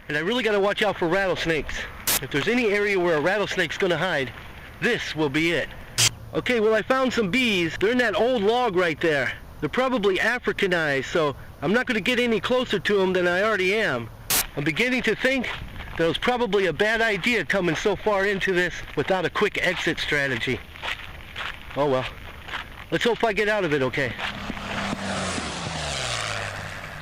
And I really gotta watch out for rattlesnakes. If there's any area where a rattlesnake's gonna hide, this will be it. Okay, well, I found some bees. They're in that old log right there. They're probably Africanized, so I'm not gonna get any closer to them than I already am. I'm beginning to think that it was probably a bad idea coming so far into this without a quick exit strategy. Oh well. Let's hope I get out of it okay.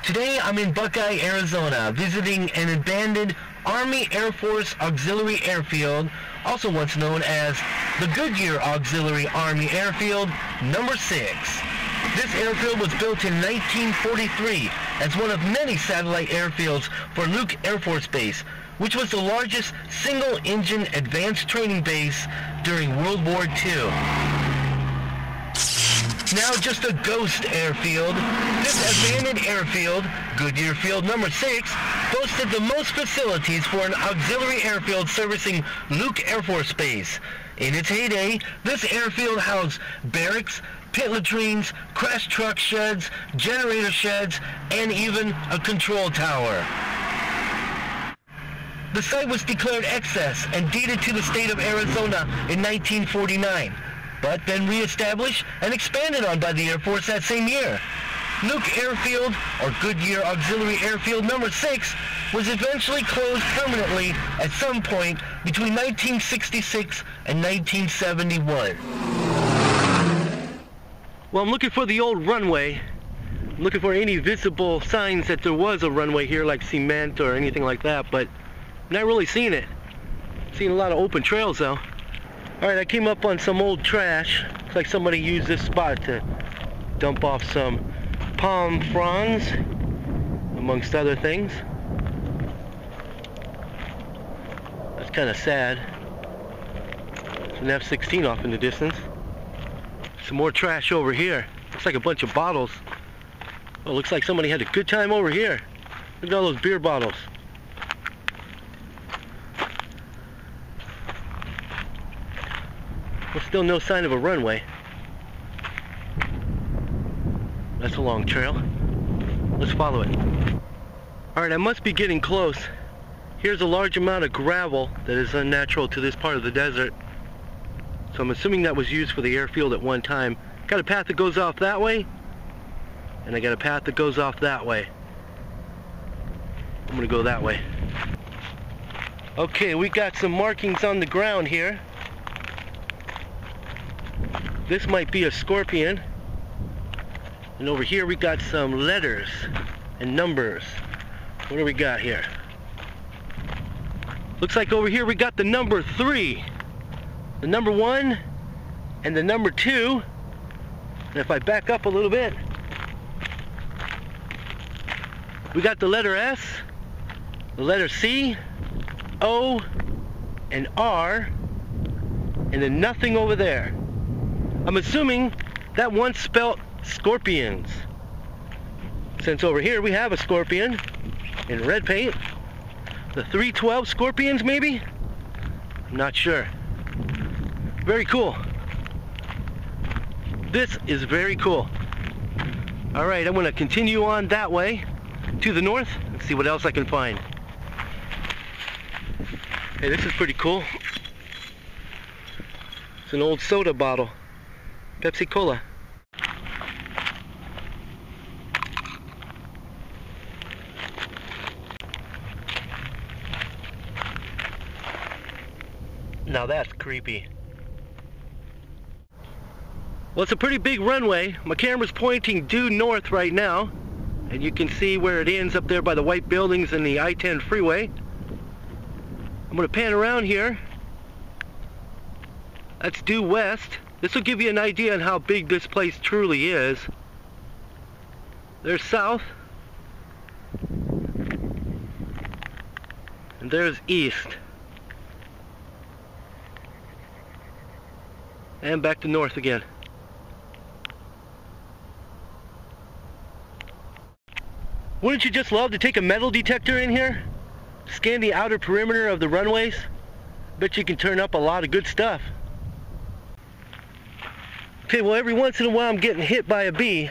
Today I'm in Buckeye, Arizona, visiting an abandoned Army Air Force Auxiliary Airfield, also once known as the Goodyear Auxiliary Army Airfield, number 6. This airfield was built in 1943 as one of many satellite airfields for Luke Air Force Base, which was the largest single-engine advanced training base during World War II. Now just a ghost airfield, this abandoned airfield, Goodyear Field number 6, boasted the most facilities for an auxiliary airfield servicing Luke Air Force Base. In its heyday, this airfield housed barracks, pit latrines, crash truck sheds, generator sheds, and even a control tower. The site was declared excess and deeded to the state of Arizona in 1949. But then re-established and expanded on by the Air Force that same year. Luke Airfield, or Goodyear Auxiliary Airfield number 6, was eventually closed permanently at some point between 1966 and 1971. Well, I'm looking for the old runway. I'm looking for any visible signs that there was a runway here, like cement or anything like that, but I'm not really seeing it. Seeing a lot of open trails though. Alright, I came up on some old trash. Looks like somebody used this spot to dump off some palm fronds, amongst other things. That's kind of sad. There's an F-16 off in the distance. Some more trash over here. Looks like a bunch of bottles. Oh, looks like somebody had a good time over here. Look at all those beer bottles. Well, still no sign of a runway. That's a long trail. Let's follow it. Alright, I must be getting close. Here's a large amount of gravel that is unnatural to this part of the desert. So I'm assuming that was used for the airfield at one time. Got a path that goes off that way, and I got a path that goes off that way. I'm gonna go that way. Okay, we got some markings on the ground here. This might be a scorpion. And over here we got some letters and numbers. What do we got here? Looks like over here we got the number 3. The number 1 and the number 2. And if I back up a little bit, we got the letter S, the letter C, O, and R, and then nothing over there. I'm assuming that once spelt scorpions. Since over here we have a scorpion in red paint. The 312 scorpions maybe? I'm not sure. Very cool. This is very cool. Alright, I'm going to continue on that way to the north and see what else I can find. Hey, this is pretty cool. It's an old soda bottle. Pepsi Cola. Now that's creepy. Well, it's a pretty big runway. My camera's pointing due north right now, and you can see where it ends up there by the white buildings and the I-10 freeway. I'm going to pan around here. That's due west. This will give you an idea on how big this place truly is. There's south. And there's east. And back to north again. Wouldn't you just love to take a metal detector in here? Scan the outer perimeter of the runways? Bet you can turn up a lot of good stuff. Okay, well, every once in a while I'm getting hit by a bee.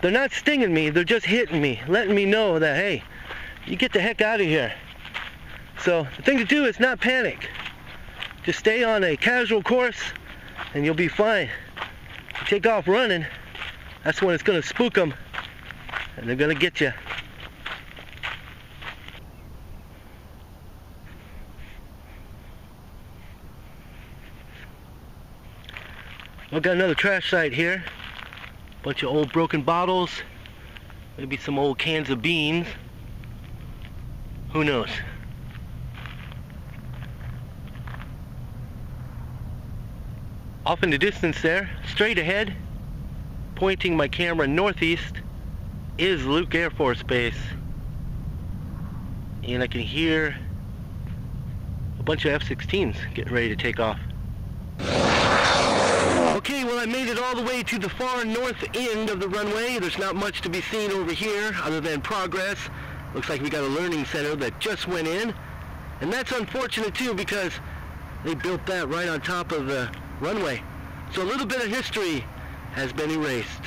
They're not stinging me, they're just hitting me, letting me know that, hey, you get the heck out of here. So the thing to do is not panic. Just stay on a casual course and you'll be fine. You take off running, that's when it's going to spook them and they're going to get you. I've got another trash site here. Bunch of old broken bottles. Maybe some old cans of beans. Who knows? Off in the distance there, straight ahead, pointing my camera northeast, is Luke Air Force Base. And I can hear a bunch of F-16s getting ready to take off. Okay, well I made it all the way to the far north end of the runway. There's not much to be seen over here other than progress. Looks like we got a learning center that just went in. And that's unfortunate too because they built that right on top of the runway. So a little bit of history has been erased.